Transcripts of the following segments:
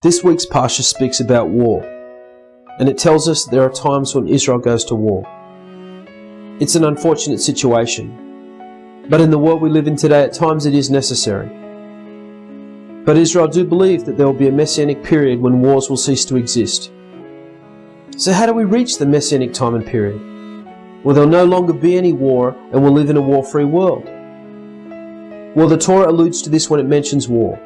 This week's Parsha speaks about war, and it tells us there are times when Israel goes to war. It's an unfortunate situation, but in the world we live in today, at times it is necessary. But Israel do believe that there will be a messianic period when wars will cease to exist. So how do we reach the messianic time and period? Well, there'll no longer be any war, and we'll live in a war-free world. Well, the Torah alludes to this when it mentions war.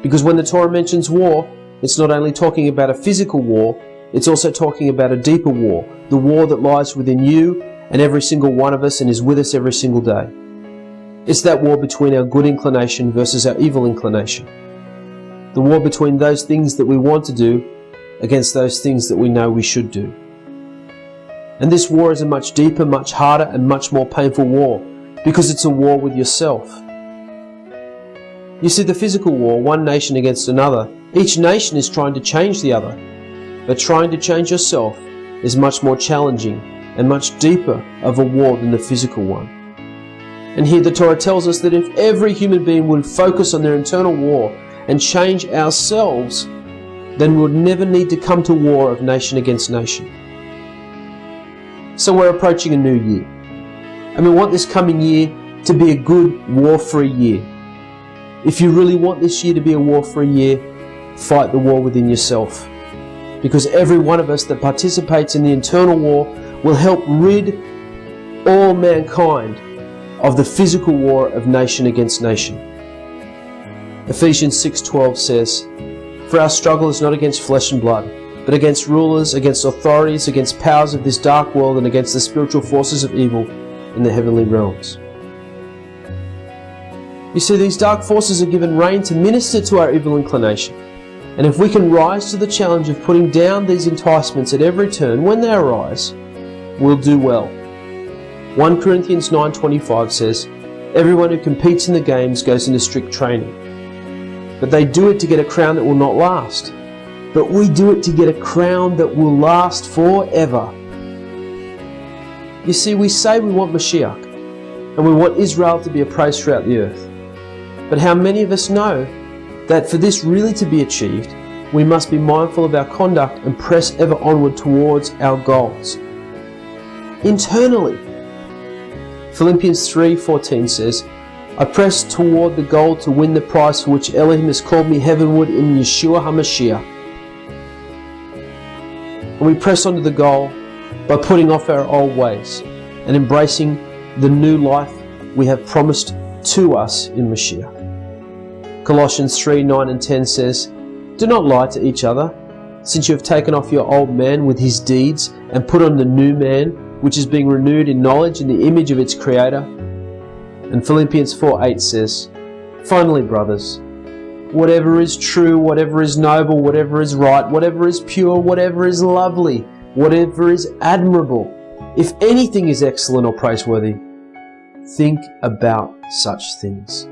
Because when the Torah mentions war, it's not only talking about a physical war, it's also talking about a deeper war, the war that lies within you and every single one of us and is with us every single day. It's that war between our good inclination versus our evil inclination. The war between those things that we want to do against those things that we know we should do. And this war is a much deeper, much harder, and much more painful war, because it's a war with yourself. You see, the physical war, one nation against another, each nation is trying to change the other. But trying to change yourself is much more challenging and much deeper of a war than the physical one. And here the Torah tells us that if every human being would focus on their internal war and change ourselves, then we would never need to come to war of nation against nation. So we're approaching a new year. And we want this coming year to be a good war-free year. If you really want this year to be a war-free year, fight the war within yourself. Because every one of us that participates in the internal war will help rid all mankind of the physical war of nation against nation. Ephesians 6:12 says, "For our struggle is not against flesh and blood, but against rulers, against authorities, against powers of this dark world, and against the spiritual forces of evil in the heavenly realms." You see, these dark forces are given rein to minister to our evil inclination. And if we can rise to the challenge of putting down these enticements at every turn when they arise, we'll do well. 1 Corinthians 9:25 says, "Everyone who competes in the games goes into strict training. But they do it to get a crown that will not last. But we do it to get a crown that will last forever." You see, we say we want Mashiach, and we want Israel to be a praise throughout the earth. But how many of us know that for this really to be achieved, we must be mindful of our conduct and press ever onward towards our goals? Internally, Philippians 3:14 says, "I press toward the goal to win the prize for which Elohim has called me heavenward in Yeshua HaMashiach." And we press onto the goal by putting off our old ways and embracing the new life we have promised to us in Mashiach. Colossians 3:9 and 10 says, "Do not lie to each other, since you have taken off your old man with his deeds and put on the new man, which is being renewed in knowledge in the image of its creator." And Philippians 4:8 says, "Finally, brothers, whatever is true, whatever is noble, whatever is right, whatever is pure, whatever is lovely, whatever is admirable, if anything is excellent or praiseworthy, think about such things."